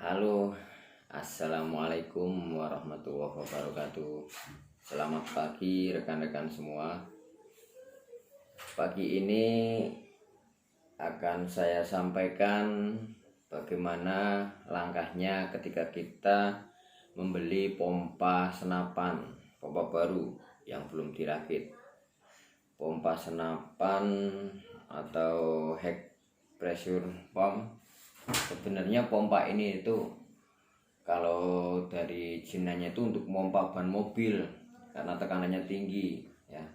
Halo, assalamualaikum warahmatullahi wabarakatuh. Selamat pagi rekan-rekan semua. Pagi ini akan saya sampaikan bagaimana langkahnya ketika kita membeli pompa senapan, pompa baru yang belum dirakit. Pompa senapan atau high pressure pump. Sebenarnya pompa ini itu kalau dari jinanya itu untuk pompa ban mobil karena tekanannya tinggi ya.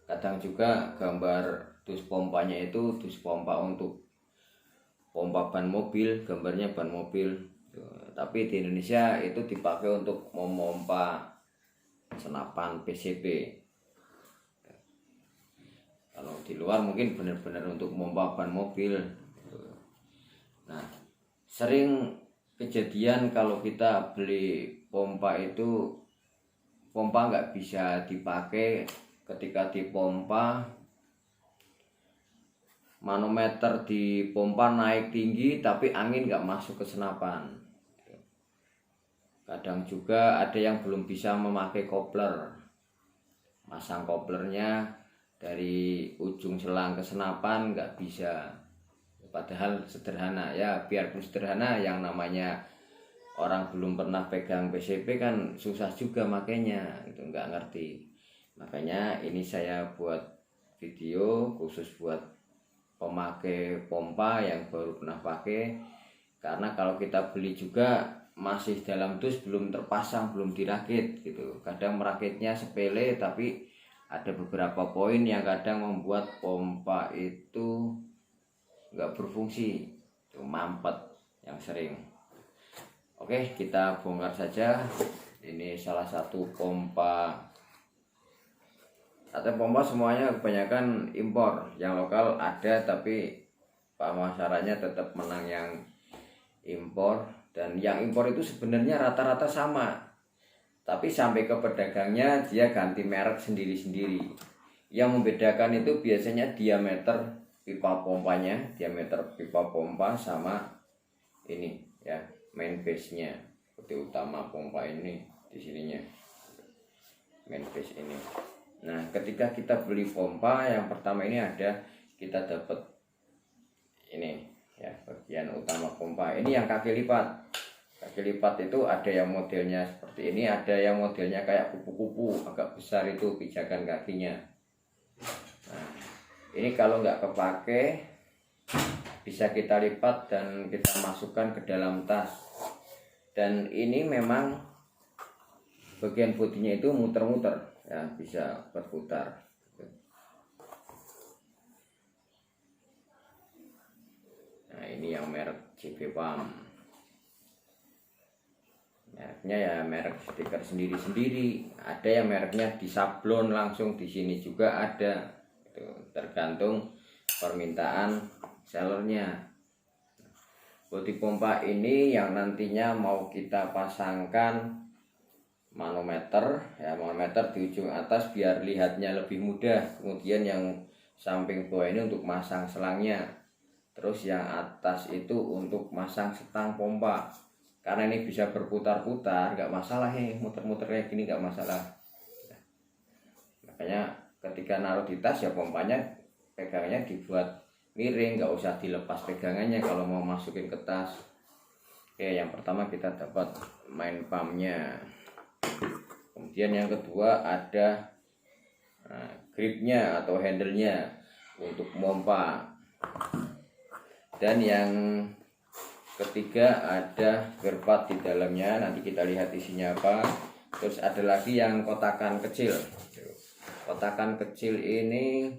Kadang juga gambar dus pompanya itu dus pompa untuk pompa ban mobil, gambarnya ban mobil. Tapi di Indonesia itu dipakai untuk memompa senapan PCB. Kalau di luar mungkin benar-benar untuk memompa ban mobil. Nah, sering kejadian kalau kita beli pompa itu pompa nggak bisa dipakai. Ketika dipompa manometer di pompa naik tinggi tapi angin nggak masuk ke senapan. Kadang juga ada yang belum bisa memakai kopler, masang koplernya dari ujung selang ke senapan nggak bisa. Padahal sederhana ya, biarpun sederhana, yang namanya orang belum pernah pegang PCB kan susah juga makanya, itu nggak ngerti. Makanya ini saya buat video khusus buat pemakai pompa yang baru pernah pakai. Karena kalau kita beli juga masih dalam dus, belum terpasang, belum dirakit gitu. Kadang merakitnya sepele tapi ada beberapa poin yang kadang membuat pompa itu nggak berfungsi, itu mampet yang sering. Oke, kita bongkar saja. Ini salah satu pompa, atau pompa semuanya kebanyakan impor, yang lokal ada tapi pemasarannya tetap menang yang impor. Dan yang impor itu sebenarnya rata-rata sama, tapi sampai ke pedagangnya dia ganti merek sendiri-sendiri. Yang membedakan itu biasanya diameter pipa pompanya, diameter pipa pompa sama ini ya, main base nya, putih utama pompa ini di sininya, main base ini. Nah, ketika kita beli pompa yang pertama ini ada, kita dapat ini ya, bagian utama pompa ini yang kaki lipat. Kaki lipat itu ada yang modelnya seperti ini, ada yang modelnya kayak kupu-kupu, agak besar itu pijakan kakinya. Nah, ini kalau nggak kepake bisa kita lipat dan kita masukkan ke dalam tas. Dan ini memang bagian bodinya itu muter-muter ya, bisa berputar. Nah, ini yang merek CB Pump. Mereknya ya merek stiker sendiri-sendiri. Ada yang mereknya disablon langsung di sini juga ada. Itu tergantung permintaan sellernya. Bodi pompa ini yang nantinya mau kita pasangkan manometer ya, manometer di ujung atas biar lihatnya lebih mudah. Kemudian yang samping bawah ini untuk masang selangnya. Terus yang atas itu untuk masang stang pompa. Karena ini bisa berputar-putar, nggak masalah ya, muter-muter kayak gini nggak masalah. Makanya ketika naruh di tas ya pompanya pegangannya dibuat miring, nggak usah dilepas pegangannya kalau mau masukin ke tas. Oke, yang pertama kita dapat main pumpnya. Kemudian yang kedua ada gripnya atau handle-nya untuk pompa. Dan yang ketiga ada gerpat di dalamnya, nanti kita lihat isinya apa. Terus ada lagi yang kotakan kecil. Kotakan kecil ini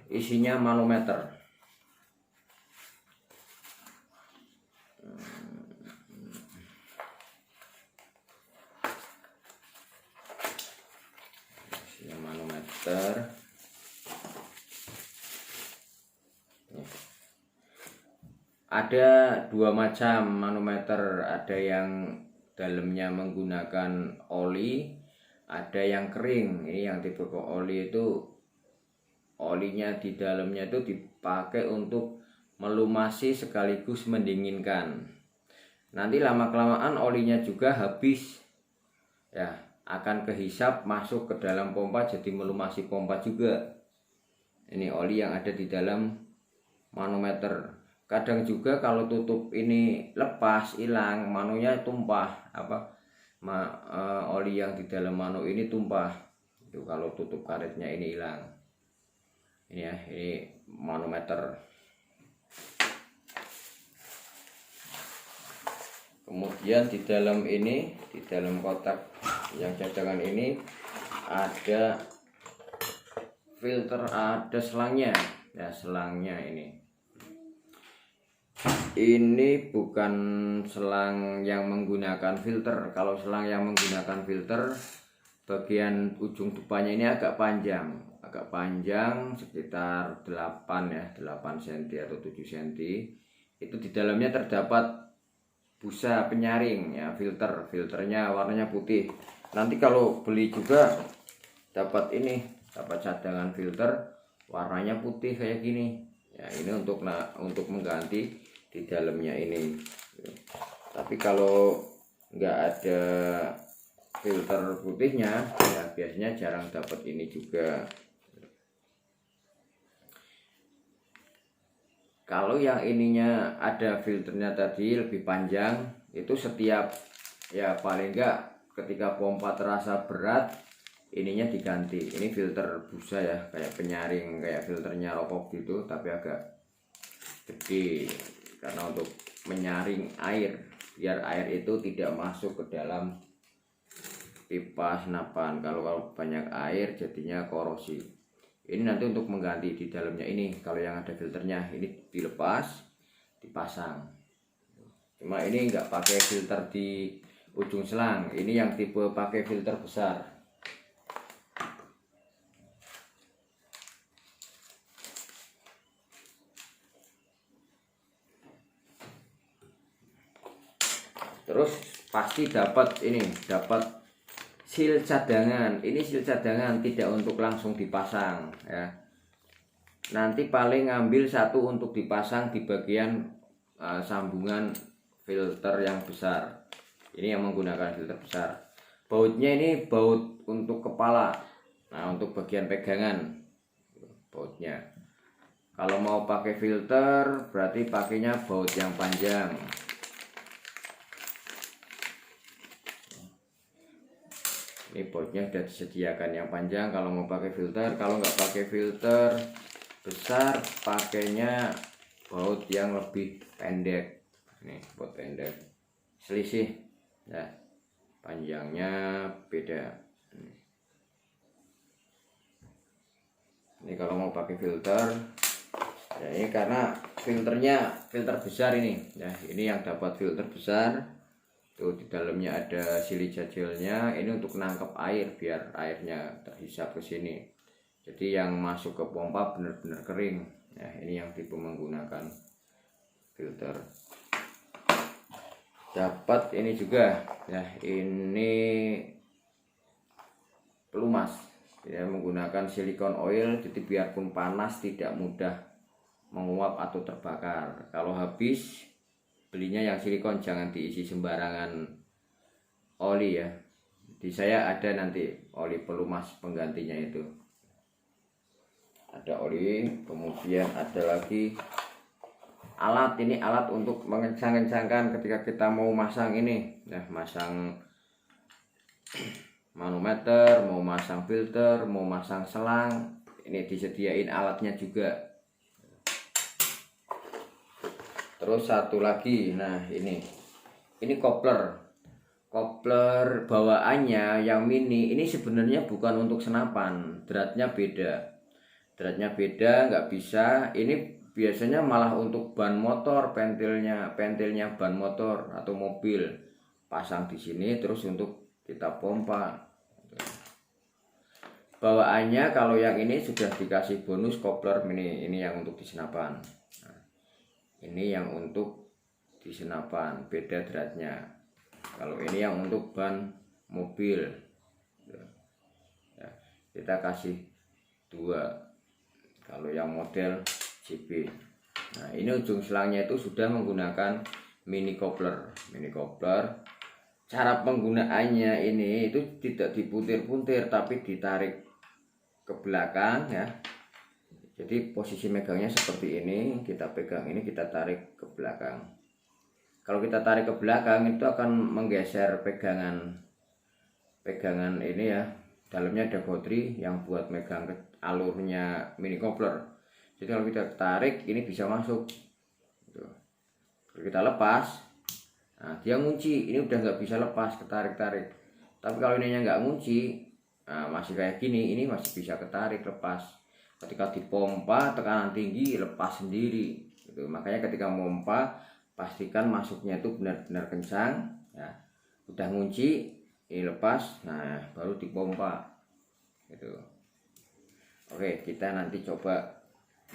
isinya manometer. Isinya manometer. Ada dua macam manometer, ada yang dalamnya menggunakan oli, ada yang kering. Ini yang tipe oli itu olinya di dalamnya itu dipakai untuk melumasi sekaligus mendinginkan. nanti lama kelamaan olinya juga habis ya, akan kehisap masuk ke dalam pompa, jadi melumasi pompa juga. Ini oli yang ada di dalam manometer. Kadang juga kalau tutup ini lepas, hilang, manonya tumpah, oli yang di dalam mano ini tumpah. Itu kalau tutup karetnya ini hilang. Ini ya, ini manometer. Kemudian di dalam ini, di dalam kotak yang cadangan ini ada filter, ada selangnya ya, selangnya ini bukan selang yang menggunakan filter. Kalau selang yang menggunakan filter, bagian ujung depannya ini agak panjang sekitar 8 cm atau 7 cm. Itu di dalamnya terdapat busa penyaring ya, filternya warnanya putih. Nanti kalau beli juga dapat cadangan filter warnanya putih kayak gini ya. Ini untuk mengganti di dalamnya ini. Tapi kalau nggak ada filter putihnya ya, biasanya jarang dapat ini juga. Kalau yang ininya ada filternya tadi lebih panjang, itu setiap ya paling enggak ketika pompa terasa berat, ininya diganti. Ini filter busa ya, kayak penyaring, kayak filternya rokok gitu, tapi agak gede karena untuk menyaring air, biar air itu tidak masuk ke dalam pipa senapan. Kalau banyak air jadinya korosi. Ini nanti untuk mengganti di dalamnya ini. Kalau yang ada filternya ini dilepas, dipasang. Cuma ini enggak pakai filter di ujung selang. Ini yang tipe pakai filter besar. Terus pasti dapat seal cadangan. Ini seal cadangan, tidak untuk langsung dipasang ya. Nanti paling ngambil satu untuk dipasang di bagian sambungan filter yang besar. Ini yang menggunakan filter besar. Bautnya ini baut untuk kepala. Nah, untuk bagian pegangan bautnya. Kalau mau pakai filter berarti pakainya baut yang panjang. Ini bautnya sudah disediakan yang panjang kalau mau pakai filter. Kalau nggak pakai filter besar, pakainya baut yang lebih pendek. Ini baut pendek, selisih ya, panjangnya beda. Ini kalau mau pakai filter ya, ini karena filternya filter besar ini ya. Ini yang dapat filter besar. Tuh di dalamnya ada silica gelnya, ini untuk nangkep air biar airnya terhisap ke sini. Jadi yang masuk ke pompa benar-benar kering. Ya, ini yang tipe menggunakan filter. Dapat ini juga ya, ini pelumas ya, menggunakan silikon oil, jadi biarpun panas tidak mudah menguap atau terbakar. Kalau habis belinya yang silikon, jangan diisi sembarangan oli ya. Di saya ada nanti oli pelumas penggantinya itu. Ada oli, kemudian ada lagi alat. Ini alat untuk mengencang-kencangkan ketika kita mau masang ini. Nah, masang manometer, mau masang filter, mau masang selang. Ini disediain alatnya juga. Terus satu lagi, nah ini kopler bawaannya yang mini. Ini sebenarnya bukan untuk senapan, dratnya beda, nggak bisa. Ini biasanya malah untuk ban motor, pentilnya ban motor atau mobil, pasang di sini terus untuk kita pompa. Bawaannya kalau yang ini sudah dikasih bonus kopler mini, ini yang untuk di senapan. Ini yang untuk di senapan, beda dratnya. Kalau ini yang untuk ban mobil ya, kita kasih 2 kalau yang model CB. Nah, ini ujung selangnya itu sudah menggunakan mini coupler. Cara penggunaannya ini itu tidak dipuntir-puntir tapi ditarik ke belakang ya. Jadi posisi megangnya seperti ini, kita pegang ini, kita tarik ke belakang. Kalau kita tarik ke belakang itu akan menggeser pegangan ini ya. Dalamnya ada bauteri yang buat megang alurnya mini coupler. Jadi kalau kita tarik ini bisa masuk. Kalau kita lepas, nah dia ngunci, ini udah nggak bisa lepas, ketarik-tarik. Tapi kalau ininya nggak ngunci, nah masih kayak gini, ini masih bisa ketarik lepas. Ketika dipompa tekanan tinggi lepas sendiri. Gitu. Makanya ketika pompa pastikan masuknya itu benar-benar kencang. Ya. Udah ngunci, ini lepas, nah baru dipompa. Gitu. Oke, kita nanti coba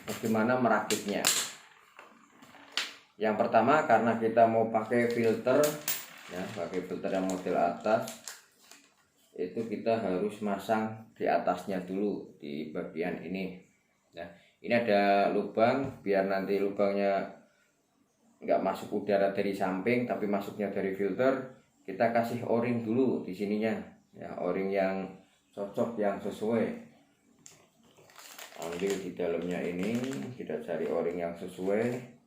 bagaimana merakitnya. Yang pertama karena kita mau pakai filter ya, pakai filter yang model atas, itu kita harus masang di atasnya dulu di bagian ini ya. Ini ada lubang biar nanti lubangnya nggak masuk udara dari samping tapi masuknya dari filter. Kita kasih o-ring dulu di sininya ya, o-ring yang cocok, yang sesuai. Ambil di dalamnya ini, kita cari o-ring yang sesuai.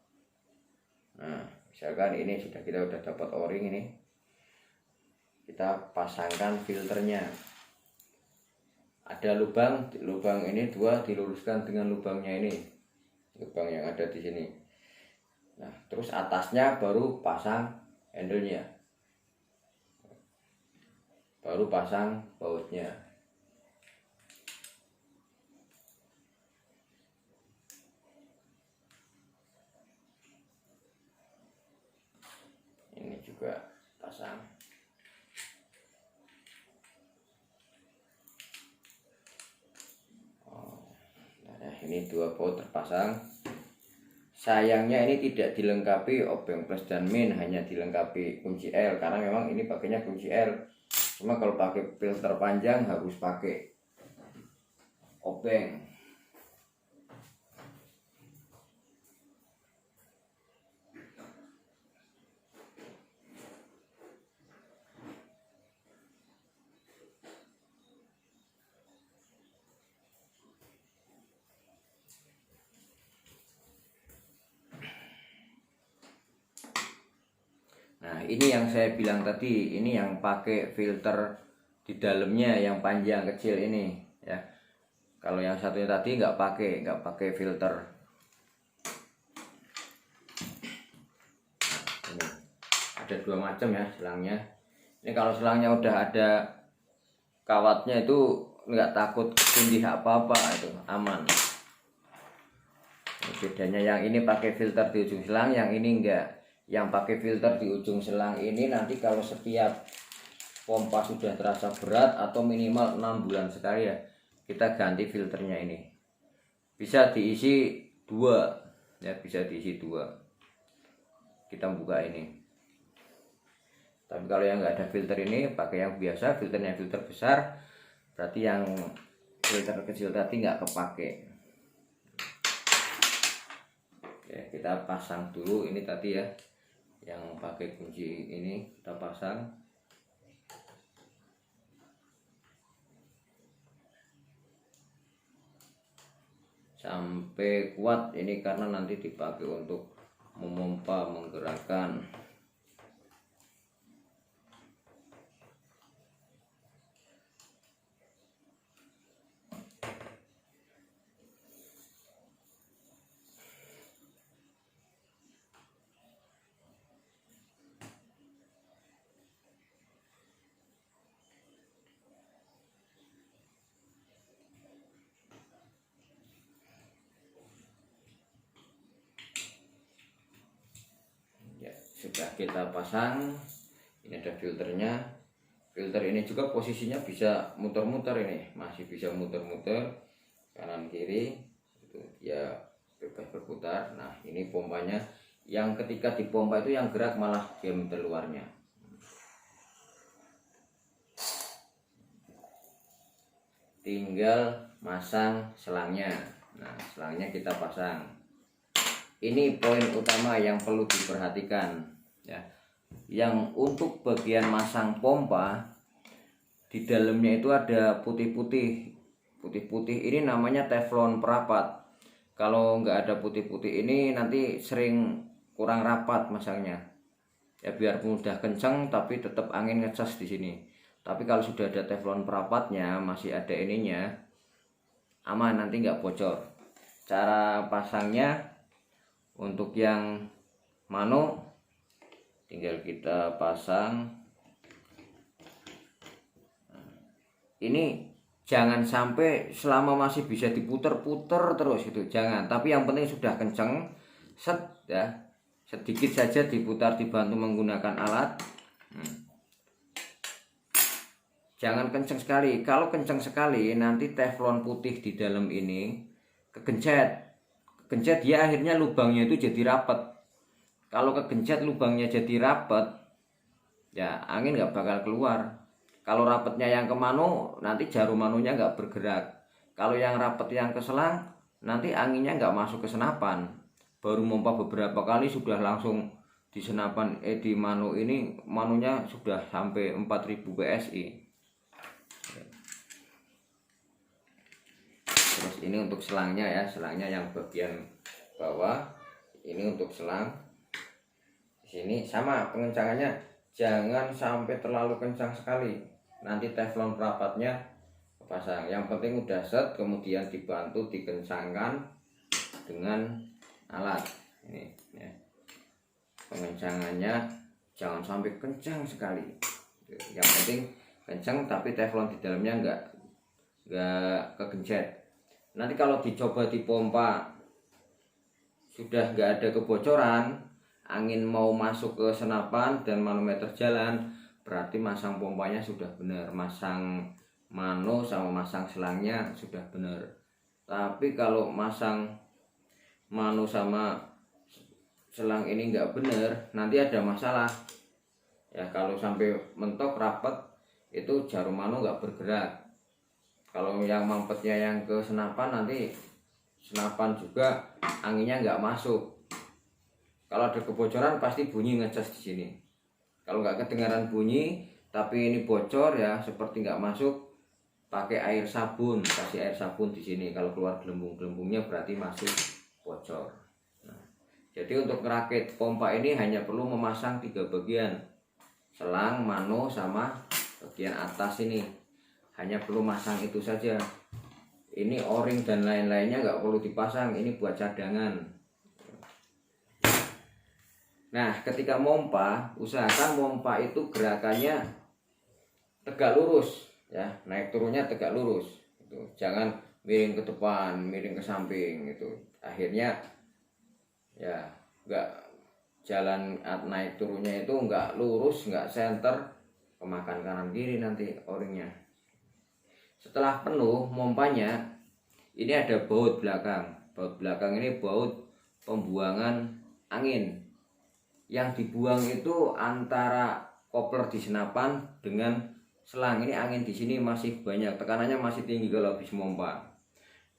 Nah, misalkan ini kita udah dapat o-ring ini, kita pasangkan filternya. Ada lubang ini 2 diluruskan dengan lubangnya ini, lubang yang ada di sini. Nah, terus atasnya baru pasang handle-nya, baru pasang bautnya. Ini juga pasang. Nah, ini 2 baut terpasang. Sayangnya ini tidak dilengkapi obeng plus dan min, hanya dilengkapi kunci L karena memang ini pakainya kunci L. Cuma kalau pakai filter panjang harus pakai obeng. Nah, ini yang saya bilang tadi, ini yang pakai filter di dalamnya yang panjang kecil ini ya. Kalau yang satunya tadi nggak pakai filter. Ini ada 2 macam ya selangnya. Ini kalau selangnya udah ada kawatnya itu nggak takut tindih apa-apa, itu aman. Ini bedanya, yang ini pakai filter di ujung selang, yang ini enggak. Yang pakai filter di ujung selang ini nanti kalau setiap pompa sudah terasa berat atau minimal 6 bulan sekali ya, kita ganti filternya ini. Bisa diisi 2 ya, bisa diisi 2. Kita buka ini. Tapi kalau yang nggak ada filter ini, pakai yang biasa, filternya filter besar, berarti yang filter kecil tadi nggak kepake. Oke, kita pasang dulu ini tadi ya, yang pakai kunci ini kita pasang. Sampai kuat ini karena nanti dipakai untuk memompa, menggerakkan. Sudah kita pasang, ini ada filternya. Filter ini juga posisinya bisa muter-muter, ini masih bisa muter-muter kanan kiri, itu ya bebas berputar. Nah, ini pompanya, yang ketika dipompa itu yang gerak malah diameter luarnya. Tinggal masang selangnya. Nah, selangnya kita pasang. Ini poin utama yang perlu diperhatikan. ya. Yang untuk bagian masang pompa, di dalamnya itu ada putih-putih. Putih-putih ini namanya teflon perapat. Kalau nggak ada putih-putih ini nanti sering kurang rapat masangnya. Ya biarpun udah kencang tapi tetap angin ngecas di sini. Tapi kalau sudah ada teflon perapatnya, masih ada ininya, aman, nanti nggak bocor. Cara pasangnya untuk yang mano tinggal kita pasang. Ini jangan sampai selama masih bisa diputer-puter terus itu, jangan. Tapi yang penting sudah kenceng, set ya, sedikit saja diputar dibantu menggunakan alat. Jangan kenceng sekali. Kalau kenceng sekali nanti teflon putih di dalam ini kegencet. Kegencet dia akhirnya lubangnya itu jadi rapat. Kalau kegencet lubangnya jadi rapat, ya angin nggak bakal keluar. Kalau rapatnya yang ke mano, nanti jarum manonya nggak bergerak. Kalau yang rapat yang ke selang, nanti anginnya nggak masuk ke senapan. Baru mompa beberapa kali sudah langsung di senapan, di mano ini, manonya sudah sampai 4000 PSI. Terus ini untuk selangnya ya, selangnya yang bagian bawah. Ini untuk selang. Di sini sama pengencangannya, jangan sampai terlalu kencang sekali. Nanti teflon perapatnya pasang. Yang penting udah set, kemudian dibantu dikencangkan dengan alat. Ini ya. Pengencangannya jangan sampai kencang sekali. Yang penting kencang tapi teflon di dalamnya enggak kegencet. Nanti kalau dicoba dipompa sudah enggak ada kebocoran, angin mau masuk ke senapan dan manometer jalan, berarti masang pompanya sudah benar, masang mano sama masang selangnya sudah benar. Tapi kalau masang mano sama selang ini enggak benar, nanti ada masalah ya. Kalau sampai mentok rapat itu jarum mano enggak bergerak. Kalau yang mampetnya yang ke senapan, nanti senapan juga anginnya nggak masuk. Kalau ada kebocoran pasti bunyi ngecas di sini. Kalau nggak kedengaran bunyi tapi ini bocor ya, seperti nggak masuk, pakai air sabun, kasih air sabun di sini. Kalau keluar gelembung-gelembungnya berarti masih bocor. Nah, jadi untuk ngerakit pompa ini hanya perlu memasang 3 bagian, selang, mano, sama bagian atas ini. Hanya perlu masang itu saja. Ini o-ring dan lain-lainnya nggak perlu dipasang, ini buat cadangan. Nah, ketika mompa, usahakan mompa itu gerakannya tegak lurus ya, naik turunnya tegak lurus. Itu jangan miring ke depan, miring ke samping itu. Akhirnya ya nggak jalan naik turunnya itu nggak lurus, nggak center, kemakan kanan kiri nanti o-ringnya. Setelah penuh mompanya, ini ada baut belakang. Baut belakang ini baut pembuangan angin. Yang dibuang itu antara kopler di senapan dengan selang. Ini angin di sini masih banyak, tekanannya masih tinggi kalau habis mompa.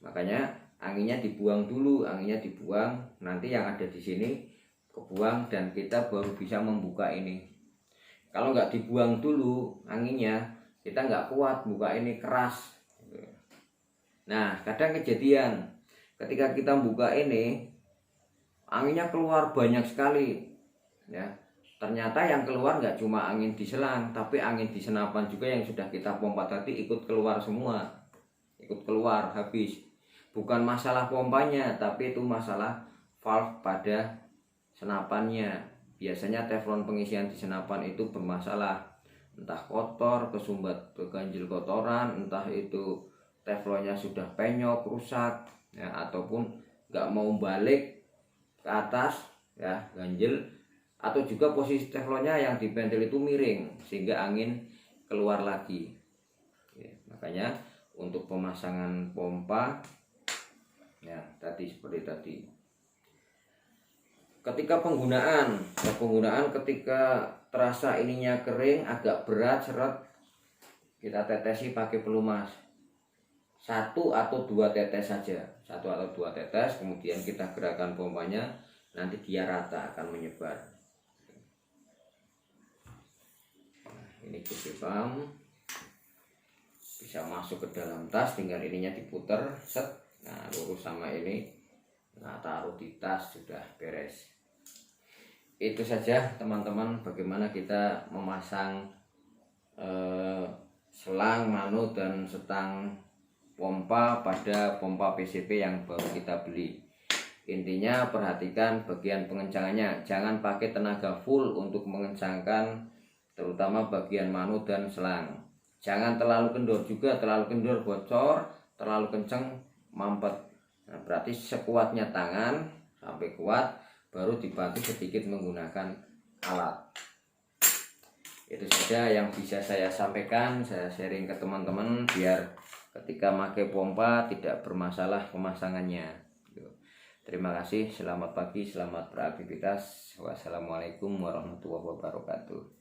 Makanya anginnya dibuang dulu, anginnya dibuang. Nanti yang ada di sini kebuang dan kita baru bisa membuka ini. Kalau nggak dibuang dulu anginnya, kita nggak kuat buka ini, keras. Nah, kadang kejadian ketika kita buka ini anginnya keluar banyak sekali ya. Ternyata yang keluar nggak cuma angin di selang, tapi angin di senapan juga yang sudah kita pompa tadi ikut keluar semua, ikut keluar habis. Bukan masalah pompanya, tapi itu masalah valve pada senapannya. Biasanya teflon pengisian di senapan itu bermasalah, entah kotor, kesumbat keganjil kotoran, entah itu teflonnya sudah penyok, rusak ya, ataupun nggak mau balik ke atas ya, ganjil, atau juga posisi teflonnya yang di pentil itu miring sehingga angin keluar lagi ya. Makanya untuk pemasangan pompa ya tadi seperti tadi. Ketika penggunaan ketika terasa ininya kering, agak berat, seret, kita tetesi pakai pelumas 1 atau 2 tetes saja, 1 atau 2 tetes, kemudian kita gerakan pompanya, nanti dia rata akan menyebar. PC pump bisa masuk ke dalam tas, tinggal ininya diputer set. Nah lurus sama ini, nah taruh di tas, sudah beres. Itu saja teman-teman, bagaimana kita memasang selang, manut, dan setang pompa pada pompa PCP yang baru kita beli. Intinya perhatikan bagian pengencangannya, jangan pakai tenaga full untuk mengencangkan terutama bagian manut dan selang. Jangan terlalu kendor juga, terlalu kendor bocor, terlalu kenceng mampet. Nah, berarti sekuatnya tangan sampai kuat, baru dibantu sedikit menggunakan alat. Itu saja yang bisa saya sampaikan, saya sharing ke teman-teman biar ketika pakai pompa tidak bermasalah pemasangannya. Terima kasih, selamat pagi, selamat beraktivitas. Wassalamualaikum warahmatullahi wabarakatuh.